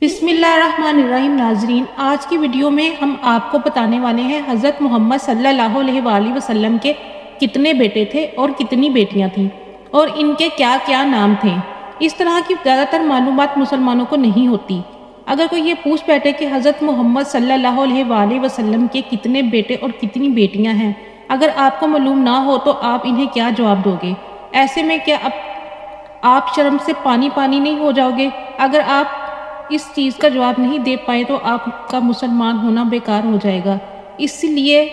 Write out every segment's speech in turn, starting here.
बिस्मिल्लाहिर्रहमानिर्रहीम। नाजरीन, आज की वीडियो में हम आपको बताने वाले हैं हज़रत मोहम्मद सल्लल्लाहु अलैहि वसल्लम के कितने बेटे थे और कितनी बेटियां थीं और इनके क्या क्या नाम थे। इस तरह की ज़्यादातर मालूमात मुसलमानों को नहीं होती। अगर कोई ये पूछ बैठे कि हज़रत मोहम्मद सल्लल्लाहु अलैहि वसल्लम के कितने बेटे और कितनी बेटियां हैं, अगर आपको मालूम ना हो तो आप इन्हें क्या जवाब दोगे? ऐसे में क्या आप शर्म से पानी पानी नहीं हो जाओगे? अगर आप इस चीज़ का जवाब नहीं दे पाए तो आपका मुसलमान होना बेकार हो जाएगा। इसलिए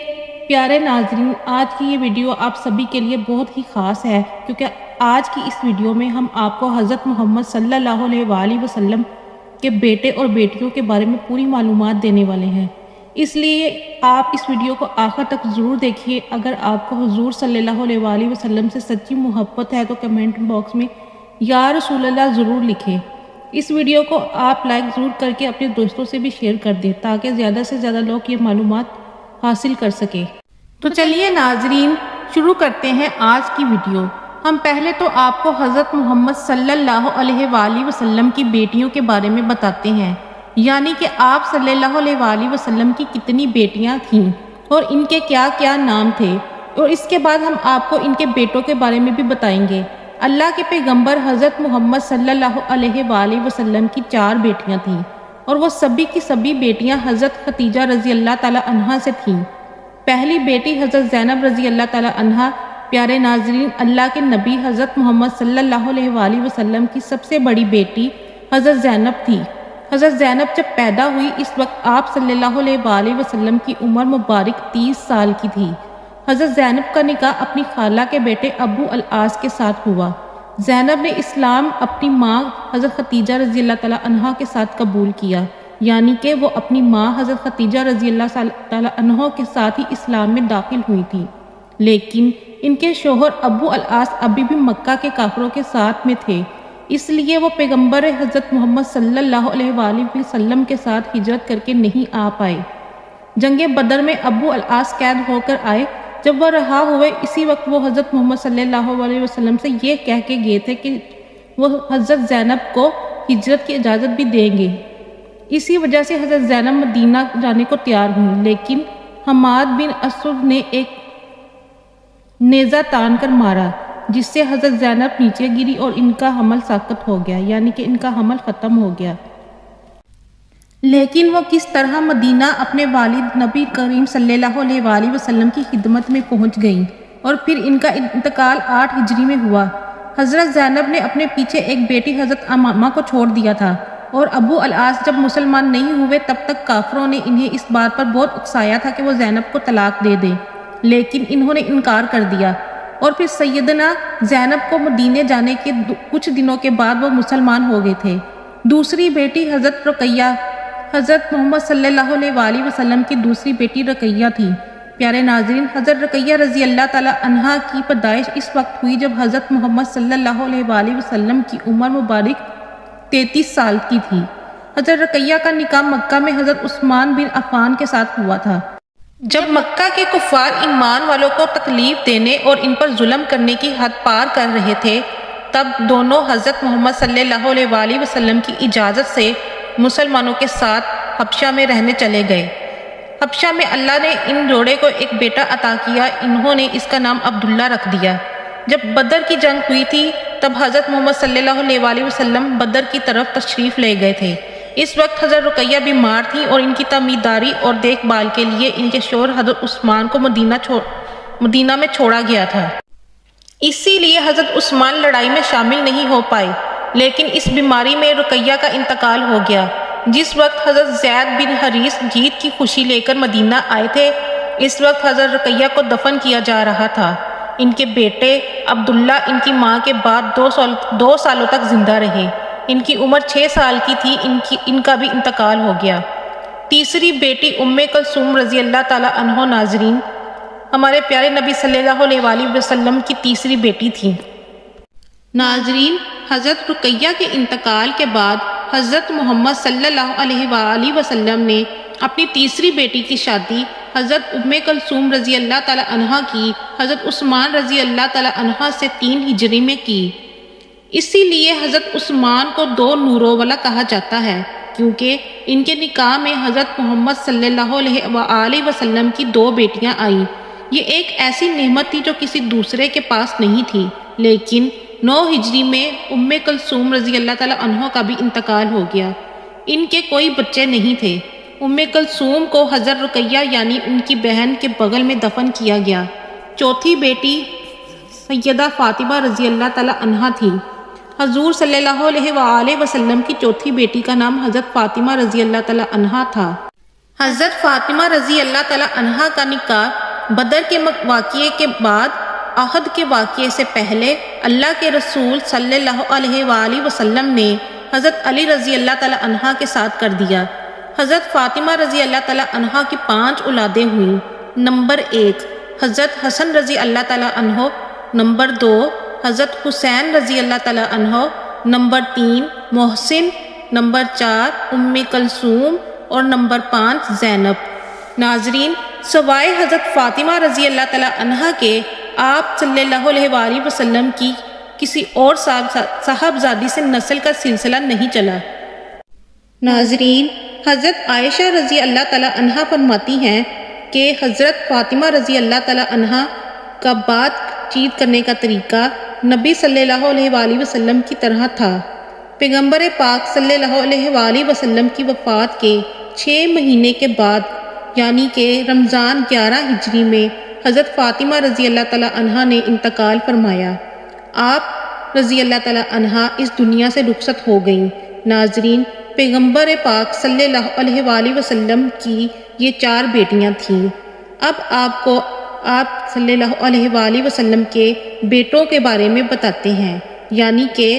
प्यारे नाज़रीन, आज की ये वीडियो आप सभी के लिए बहुत ही ख़ास है, क्योंकि आज की इस वीडियो में हम आपको हज़रत मोहम्मद सल्लल्लाहु अलैहि वसल्लम के बेटे और बेटियों के बारे में पूरी मालूमात देने वाले हैं। इसलिए आप इस वीडियो को आखिर तक ज़रूर देखिए। अगर आपको हुज़ूर सल्लल्लाहु अलैहि वसल्लम से सच्ची मोहब्बत है तो कमेंट बॉक्स में या रसूल अल्लाह ज़रूर लिखें। इस वीडियो को आप लाइक ज़रूर करके अपने दोस्तों से भी शेयर कर दें, ताकि ज़्यादा से ज़्यादा लोग ये मालूमात हासिल कर सकें। तो चलिए नाजरीन, शुरू करते हैं आज की वीडियो। हम पहले तो आपको हज़रत मोहम्मद सल्लल्लाहु अलैहि वसल्लम की बेटियों के बारे में बताते हैं, यानी कि आप सल्लल्लाहु अलैहि वसल्लम की कितनी बेटियां थीं और इनके क्या क्या नाम थे। और इसके बाद हम आपको इनके बेटों के बारे में भी बताएंगे। अल्लाह के पैगंबर हज़रत मोहम्मद सल्लल्लाहु अलैहि वसल्लम की 4 बेटियां थीं और वो सभी की सभी बेटियां हज़रत खदीजा रज़ी अल्लाह ताला अन्हा से थीं। पहली बेटी हज़रत ज़ैनब रज़ी अल्लाह ताला अन्हा। प्यारे नाज़रीन, अल्लाह के नबी हज़रत मोहम्मद सल्लल्लाहु अलैहि वसल्लम की सबसे बड़ी बेटी हज़रत ज़ैनब थी। हज़रत ज़ैनब जब पैदा हुई, इस वक्त आप सल्लल्लाहु अलैहि वसल्लम की उम्र मुबारक 30 साल की थी। हज़रत ज़ैनब का निकाह अपनी खाला के बेटे अबू अल-आस के साथ हुआ। ज़ैनब ने इस्लाम अपनी माँ हज़रत खदीजा रज़ी अल्लाह ताला अन्हा के साथ कबूल किया, यानी कि वो अपनी माँ हज़रत खदीजा रज़ी अल्लाह ताला अन्हा के साथ ही इस्लाम में दाखिल हुई थी। लेकिन इनके शोहर अबू अल-आस अभी भी मक्का के काफिरों के साथ में थे, इसलिए वो पैगंबर हज़रत मोहम्मद सल्लल्लाहु अलैहि वसल्लम के साथ हिजरत करके नहीं आ पाए। जंगे बदर में अबू अल-आस कैद होकर आए। जब वह रहा हुए, इसी वक्त वो हज़रत मोहम्मद सल्लल्लाहु अलैहि वसल्लम से ये कह के गए थे कि वो हज़रत ज़ैनब को हिजरत की इजाज़त भी देंगे। इसी वजह से हज़रत ज़ैनब मदीना जाने को तैयार हुई, लेकिन हमाद बिन असद ने एक नेज़ा तान कर मारा, जिससे हज़रत ज़ैनब नीचे गिरी और इनका हमल साक़त हो गया, यानी कि इनका हमल ख़त्म हो गया। लेकिन वो किस तरह मदीना अपने वालिद नबी करीम सल्लल्लाहु अलैहि वसल्लम की खिदमत में पहुंच गईं और फिर इनका इंतकाल 8 हिजरी में हुआ। हज़रत ज़ैनब ने अपने पीछे एक बेटी हज़रत अमामा को छोड़ दिया था और अबू अल-आस जब मुसलमान नहीं हुए तब तक काफिरों ने इन्हें इस बात पर बहुत उकसाया था कि वो ज़ैनब को तलाक दे दें, लेकिन इन्होंने इनकार कर दिया। और फिर सैयदना ज़ैनब को मदीने जाने के कुछ दिनों के बाद वो मुसलमान हो गए थे। दूसरी बेटी हज़रत रुकैया हज़रत मोहम्मद सल्लल्लाहु अलैहि वसल्लम की दूसरी बेटी रुकैया थी। प्यारे नाज़रीन, हज़रत रुकैया रज़ी अल्लाह ताला अन्हा की पैदाइश इस वक्त हुई जब हज़रत मोहम्मद सल्लल्लाहु अलैहि वसल्लम की उम्र मुबारक 33 साल की थी। हज़रत रुकैया का निकाह मक्का में हज़रत उस्मान बिन अफ़ान के साथ हुआ था। जब मक्का के कुफ़ार ईमान वालों को तकलीफ देने और इन पर जुल्म करने की हद पार कर रहे थे, तब दोनों हज़रत मोहम्मद सल्लल्लाहु अलैहि वसल्लम की इजाज़त से मुसलमानों के साथ हबशा में रहने चले गए। हबशा में अल्लाह ने इन जोड़े को एक बेटा अता किया। इन्होंने इसका नाम अब्दुल्ला रख दिया। जब बदर की जंग हुई थी, तब हज़रत मोहम्मद सल्लल्लाहु अलैहि वसल्लम बदर की तरफ तशरीफ़ ले गए थे। इस वक्त हज़रत रुकैया बीमार थी और इनकी तमीदारी और देखभाल के लिए इनके शोहर हज़रत उस्मान को मदीना में छोड़ा गया था। इसीलिए हज़रत उस्मान लड़ाई में शामिल नहीं हो पाए, लेकिन इस बीमारी में रुकैया का इंतकाल हो गया। जिस वक्त हज़रत ज़ैद बिन हरीस जीत की खुशी लेकर मदीना आए थे, इस वक्त हज़रत रुकैया को दफन किया जा रहा था। इनके बेटे अब्दुल्ला इनकी माँ के बाद 2 सालों तक जिंदा रहे। इनकी उम्र 6 साल की थी। इनका भी इंतकाल हो गया। तीसरी बेटी उम्मे कुलसूम रज़ी अल्लाह ताला अन्हा, नाजरीन, हमारे प्यारे नबी सल्लल्लाहु अलैहि वसल्लम की तीसरी बेटी थी। नाजरीन, हज़रत रुकैया के इंतकाल के बाद हज़रत मोहम्मद सल्लल्लाहु अलैहि वसल्लम ने अपनी तीसरी बेटी की शादी हज़रत उम्मे कुलसूम रज़ी अल्लाह ताला अन्हा की हज़रत उस्मान रज़ी अल्लाह ताला अन्हा से 3 हिजरी में की। इसीलिए हज़रत उस्मान को 2 नूरों वाला कहा जाता है। کیونکہ ان کے نکاح میں حضرت محمد صلی اللہ علیہ وآلہ وسلم کی 2 بیٹیاں آئیں۔ یہ ایک ایسی نعمت تھی جو کسی دوسرے کے پاس نہیں تھی، لیکن 9 ہجری میں ام کلثوم رضی اللہ تعالیٰ عنہ کا بھی انتقال ہو گیا۔ ان کے کوئی بچے نہیں تھے۔ ام کلثوم کو حضرت رقیہ یعنی ان کی بہن کے بغل میں دفن کیا گیا۔ چوتھی بیٹی سیدہ فاطمہ رضی اللہ تعالیٰ عنہ تھی۔ حضور صلی اللہ علیہ وآلہ وسلم کی چوتھی بیٹی کا نام حضرت فاطمہ رضی اللہ تعالیٰ عنہ تھا۔ حضرت فاطمہ رضی اللہ تعالیٰ عنہ کا نکاح بدر کے واقعے کے بعد عہد کے واقعے سے پہلے اللہ کے رسول صلی اللہ علیہ وآلہ وسلم نے حضرت علی رضی اللہ تعالیٰ عنہ کے ساتھ کر دیا۔ حضرت فاطمہ رضی اللہ تعالیٰ عنہ کی 5 اولادیں ہوئیں۔ نمبر 1 حضرت حسن رضی اللہ تعالیٰ عنہ، نمبر 2 حضرت حسین رضی اللہ تعالیٰ عنہ، نمبر 3 محسن، نمبر 4 ام کلثوم اور نمبر 5 زینب۔ ناظرین، سوائے حضرت فاطمہ رضی اللہ تعالیٰ عنہ کے آپ صلی اللہ علیہ وآلہ وسلم کی کسی اور صاحبزادی سے نسل کا سلسلہ نہیں چلا۔ ناظرین، حضرت عائشہ رضی اللہ تعالیٰ عنہ فرماتی ہیں کہ حضرت فاطمہ رضی اللہ تعالیٰ عنہ کا بات چیت کرنے کا طریقہ نبی صلی اللہ علیہ وآلہ وسلم کی طرح تھا۔ پیغمبر پاک صلی اللہ علیہ وآلہ وسلم کی وفات کے 6 مہینے کے بعد یعنی کہ رمضان 11 ہجری میں حضرت فاطمہ رضی اللہ تعالیٰ عنہ نے انتقال فرمایا۔ آپ رضی اللہ تعالیٰ عنہ اس دنیا سے رخصت ہو گئیں۔ ناظرین، پیغمبر پاک صلی اللہ علیہ وآلہ وسلم کی یہ 4 بیٹیاں تھیں۔ اب آپ کو آپ صلی اللہ علیہ وآلہ وسلم کے بیٹوں کے بارے میں بتاتے ہیں، یعنی کہ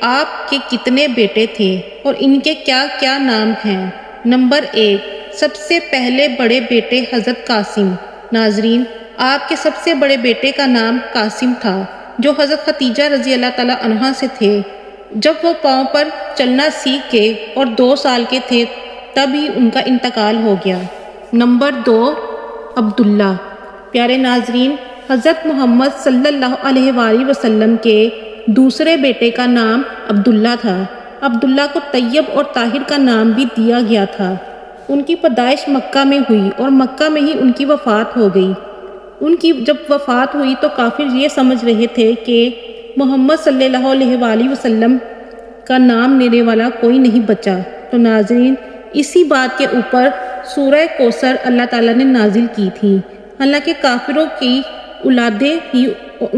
آپ کے کتنے بیٹے تھے اور ان کے کیا کیا نام ہیں۔ نمبر 1 سب سے پہلے بڑے بیٹے حضرت قاسم۔ ناظرین، آپ کے سب سے بڑے بیٹے کا نام قاسم تھا، جو حضرت ختیجہ رضی اللہ تعالیٰ عنہ سے تھے۔ جب وہ پاؤں پر چلنا سیکھ گئے اور 2 سال کے تھے تب ہی ان کا انتقال ہو گیا۔ نمبر 2 عبداللہ۔ پیارے ناظرین، حضرت محمد صلی اللہ علیہ وآلہ وسلم کے دوسرے بیٹے کا نام عبداللہ تھا۔ عبداللہ کو طیب اور طاہر کا نام بھی دیا گیا تھا۔ ان کی پیدائش مکہ میں ہوئی اور مکہ میں ہی ان کی وفات ہو گئی۔ ان کی جب وفات ہوئی تو کافر یہ سمجھ رہے تھے کہ محمد صلی اللہ علیہ وآلہ وسلم کا نام لینے والا کوئی نہیں بچا۔ تو ناظرین، اسی بات کے اوپر سورہ کوثر اللہ تعالیٰ نے نازل کی تھی۔ حالانکہ کافروں کی اولادیں ہی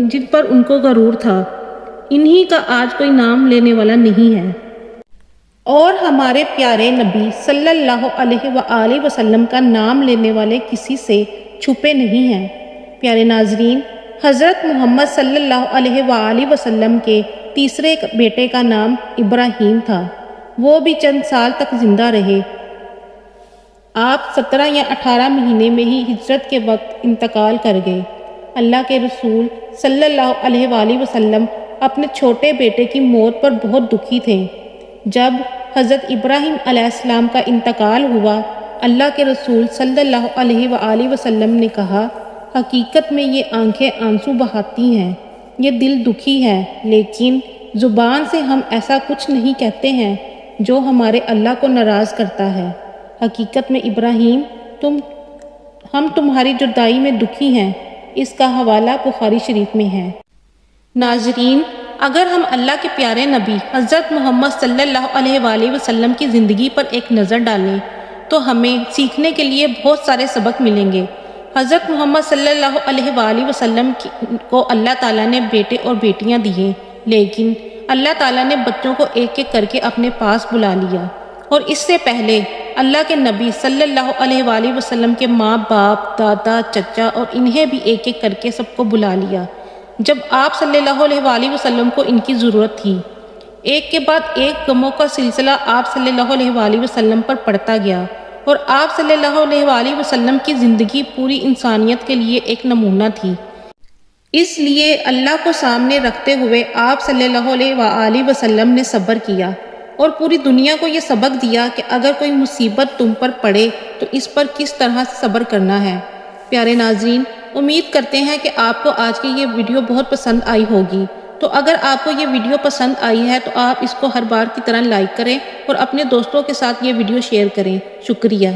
جن پر ان کو غرور تھا، انہی کا آج کوئی نام لینے والا نہیں ہے۔ اور ہمارے پیارے نبی صلی اللہ علیہ وآلہ وسلم کا نام لینے والے کسی سے چھپے نہیں ہیں۔ پیارے ناظرین، حضرت محمد صلی اللہ علیہ وآلہ وسلم کے تیسرے بیٹے کا نام ابراہیم تھا۔ وہ بھی چند سال تک زندہ رہے۔ آپ 17 یا 18 مہینے میں ہی ہجرت کے وقت انتقال کر گئے۔ اللہ کے رسول صلی اللہ علیہ وآلہ وسلم اپنے چھوٹے بیٹے کی موت پر بہت دکھی تھے۔ جب حضرت ابراہیم علیہ السلام کا انتقال ہوا، اللہ کے رسول صلی اللہ علیہ وآلہ وسلم نے کہا، حقیقت میں یہ آنکھیں آنسو بہاتی ہیں، یہ دل دکھی ہے، لیکن زبان سے ہم ایسا کچھ نہیں کہتے ہیں جو ہمارے اللہ کو ناراض کرتا ہے۔ حقیقت میں ابراہیم، ہم تمہاری جدائی میں دکھی ہیں۔ اس کا حوالہ بخاری شریف میں ہے۔ ناظرین، اگر ہم اللہ کے پیارے نبی حضرت محمد صلی اللہ علیہ وآلہ وسلم کی زندگی پر ایک نظر ڈالیں تو ہمیں سیکھنے کے لیے بہت سارے سبق ملیں گے۔ حضرت محمد صلی اللہ علیہ وآلہ وسلم کو اللہ تعالیٰ نے بیٹے اور بیٹیاں دیے، لیکن اللہ تعالیٰ نے بچوں کو ایک ایک کر کے اپنے پاس بلا لیا، اور اس سے پہلے اللہ کے نبی صلی اللہ علیہ وآلہ وسلم کے ماں باپ، دادا، چچا اور انہیں بھی ایک ایک کر کے سب کو بلا لیا جب آپ صلی اللہ علیہ وآلہ وسلم کو ان کی ضرورت تھی۔ ایک کے بعد ایک غموں کا سلسلہ آپ صلی اللہ علیہ وآلہ وسلم پر پڑتا گیا، اور آپ صلی اللہ علیہ وآلہ وسلم کی زندگی پوری انسانیت کے لیے ایک نمونہ تھی۔ اس لیے اللہ کو سامنے رکھتے ہوئے آپ صلی اللہ علیہ وآلہ وسلم نے صبر کیا اور پوری دنیا کو یہ سبق دیا کہ اگر کوئی مصیبت تم پر پڑے تو اس پر کس طرح سے صبر کرنا ہے۔ پیارے ناظرین، امید کرتے ہیں کہ آپ کو آج کی یہ ویڈیو بہت پسند آئی ہوگی۔ تو اگر آپ کو یہ ویڈیو پسند آئی ہے تو آپ اس کو ہر بار کی طرح لائک کریں اور اپنے دوستوں کے ساتھ یہ ویڈیو شیئر کریں۔ شکریہ۔